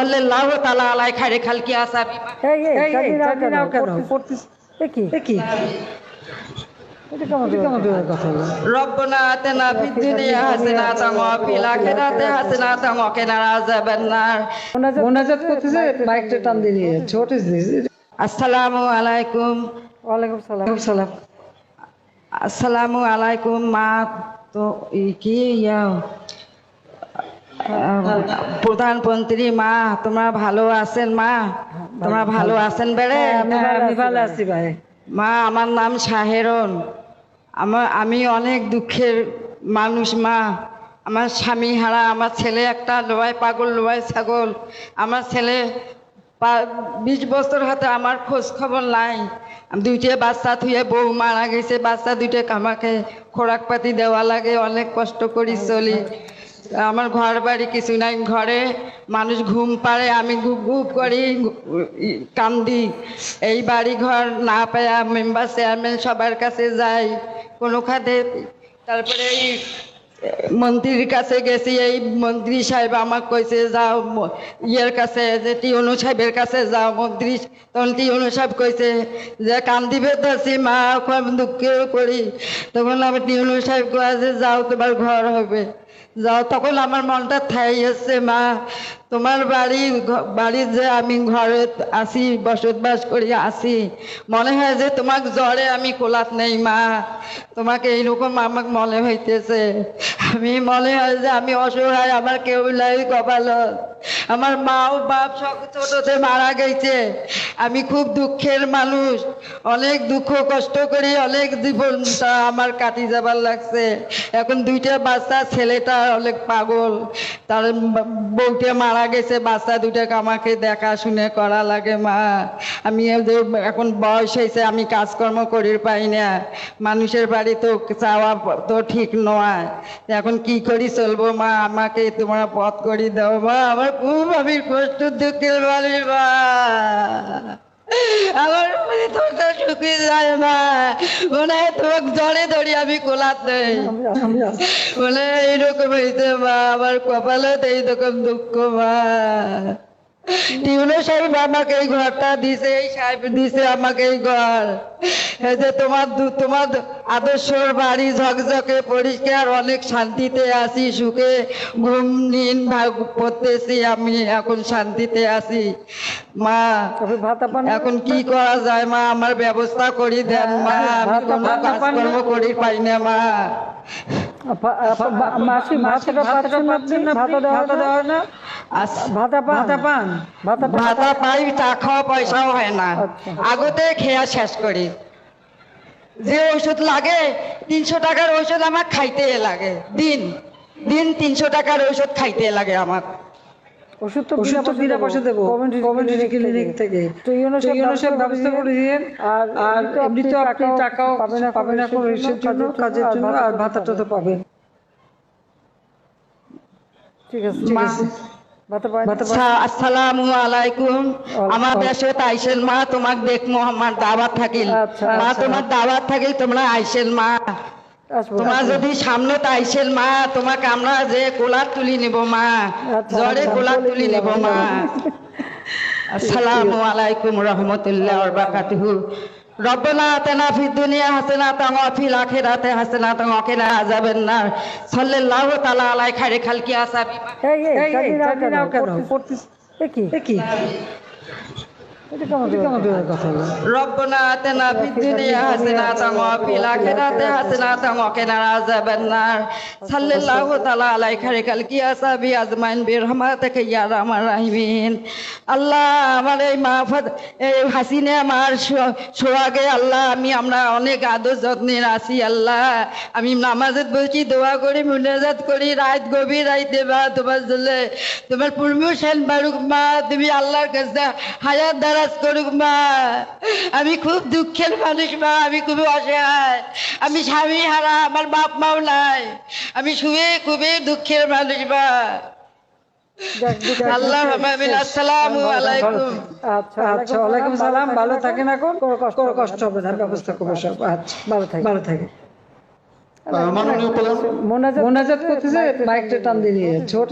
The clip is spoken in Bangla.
সাল্লাল্লাহু তাআলা আলাই খাইরে খালকি আসাবি নাও কেন পড়তেছ কি এটা কেমন কথা হলো? রব্বানা আতিনা ফিদ দুনিয়া হাসানাতান ওয়া ফিল আখিরাতি হাসানাতান ওয়া কিনা আযাবান নার। মোনাজাত করতেছে, মাইকটা টান দিয়ে নিয়ে ছোট আসসালামু আলাইকুম। ওয়ালাইকুম সালাম। আসসালামু আলাইকুম মা। তো কি প্রধানমন্ত্রী মা, তোমরা ভালো আছেন মা? তোমরা ভালো আছেন বেড়ে? আমি ভালো আছি ভাই। মা, আমার নাম শাহেরন। আমি অনেক দুঃখের মানুষ মা। আমার স্বামী হারা, আমার ছেলে একটা লোয়াই পাগল, লোয়াই ছাগল। আমার ছেলে 20 বছর হাতে আমার খোঁজ খবর নাই। দুইটা বাচ্চা থুয়ে বউ মারা গেছে, বাচ্চা দুইটা আমাকে খোরাক পাতি দেওয়া লাগে, অনেক কষ্ট করি চলি। আমার ঘর বাড়ি কিছু নাই, ঘরে মানুষ ঘুম পাড়ে, আমি গুপ করি কান্দি। এই বাড়ি ঘর না পায়া মেম্বার চেয়ারম্যান সবার কাছে যাই কোনো খাতে। তারপরে এই মন্ত্রীর কাছে গেছি, এই মন্ত্রী সাহেব আমাকে কইছে যাও ইয়ের কাছে, যে টিউনু সাহেবের কাছে যাও মন্ত্রী। তখন টিউনু সাহেব কইছে যে কান্দিবে ধরছি মা, দুঃখ করি। তখন আমি টিউনু সাহেব কয়ে যে যাও তোমার ঘর হবে, যাও। তখন আমার মনটা ঠাই হচ্ছে মা, তোমার বাড়ির যে আমি ঘরে আসি, বসবাস করি আসি, মনে হয় যে তোমাকে জ্বরে আমি কোলাত নেই মা। তোমাকে এইরকম আমাকে মনে হইতেছে। আমি মনে হয় যে আমি অসহায়, আমার কেউ নাই কপালত। আমার মা ও বাপ ছোটতে মারা গেছে। আমি খুব দুঃখের মানুষ, অনেক দুঃখ কষ্ট করি, অনেক জীবনটা আমার কাটি যাবার লাগছে। এখন দুইটা বাচ্চা, ছেলেটা অনেক পাগল, তার বউটা মারা গেছে, বাচ্চা দুটাকে আমাকে দেখাশুনে করা লাগে মা। আমি এখন বয়স হয়েছে, আমি কাজকর্ম করি পাই না, মানুষের বাড়ি তো চাওয়া তো ঠিক নয়। এখন কি করি চলবো মা, আমাকে তোমরা পথ করে দাও মা। আমার খুব আমি কষ্ট দুঃখের বাড়ি মা, আমার তোরটা শুকিয়ে যায় মা। মনে হয় তোমাকে জড়ে ধরি আমি কোলাত নেই, বলে এইরকম হয়েছে মা। আমার কপালত এইরকম দুঃখ মা। টিউনো সাহেব আমাকে এই ঘরটা দিছে, এই সাহেব দিছে আমাকে এই ঘর। এই যে তোমার আদর্শর বাড়ি ঝকঝকে পরিষ্কার, অনেক শান্তিতে আছি, সুখে ঘুম নিন পড়তেছি, আমি এখন শান্তিতে আছি মা। এখন কি করা যায় মা, আমার ব্যবস্থা করি দেন মা। আমি কোনো কাজকর্ম করি পাই না মা। ভাতা পাই, চা খাওয়া পয়সাও হয় না। আগতে খেয়া শেষ করি। যে ঔষধ লাগে 300 টাকার ঔষধ আমার খাইতে লাগে, দিন 300 টাকার ঔষধ খাইতে লাগে আমার। ওষুধ তো বিনা পয়সা দেবো কমিউনিটি ক্লিনিক থেকে। তো ইউনো সব ব্যবস্থা করে দিয়েন। আর এমনিতে আপনি টাকাও পাবেন এখন কাজের জন্য, আর ভাতাটা তো পাবেন। ঠিক আছে। আসসালামু আলাইকুম। আমার দেশে আইসেন মা, তোমাকে দেখবো, আমার দাওয়াত থাকিল মা, তোমার দাওয়াত থাকিল, তোমরা আইসেন মা। তোমার যদি সামনে আইসেন মা, তোমাকে আমরা যে কোলার তুলি নিব মা, জ্বরে কোলার তুলি নিব মা। আসসালামু আলাইকুম রহমতুল্লাহ ওয়া বারাকাতুহু। রব্বানা আতিনা ফিদ দুনিয়া হাসানাতান ওয়া ফিল আখিরাতি হাসানাতান ওয়া কিনা আযাবান নার। সাল্লাল্লাহু তাআলা আলাই খাইরে খালকি আসাবি। নাও কেন পড়তেছ কি এটা কেমন কথা হলো? রব্বানা আতিনা ফিদ দুনিয়া হাসানাতান ওয়া ফিল আখিরাতি হাসানাতান ওয়া কিনা আযাবান নার। সাল্লাল্লাহু তাআলা আলাই খাইরে খালকি আসাবি আজমাইন বিরহমাতিকা ইয়া আরহামার রাহিমিন। আল্লাহ, আমার এই এই হাসিনা আমার সোহাগে আল্লাহ, আমরা অনেক আদর যত্নের আছি আল্লাহ। আমি নামাজে বসি, দোয়া করি, মুনাজাত করি, রাত গভীর রাইতে মা, তোমার জন্য তোমার প্রমোশন বাড়ুক মা, তুমি আল্লাহর কাছে হাজার দারাজ করুক মা। আমি খুব দুঃখের মানুষ মা, আমি খুবই অসহায়, আমি স্বামী হারা, আমার বাপ মাও নাই, আমি খুবই দুঃখের মানুষ মা। আল্লাহ আসসালামু আলাইকুম। আচ্ছা, ওয়ালাইকুম সালাম। ভালো থাকেন, এখন কোনো কষ্ট হবে না, ব্যবস্থা করবো সব। আচ্ছা, ভালো থাকে। মোনাজাত করতেছে, মাইকটা টান দিয়ে নিয়ে ছোট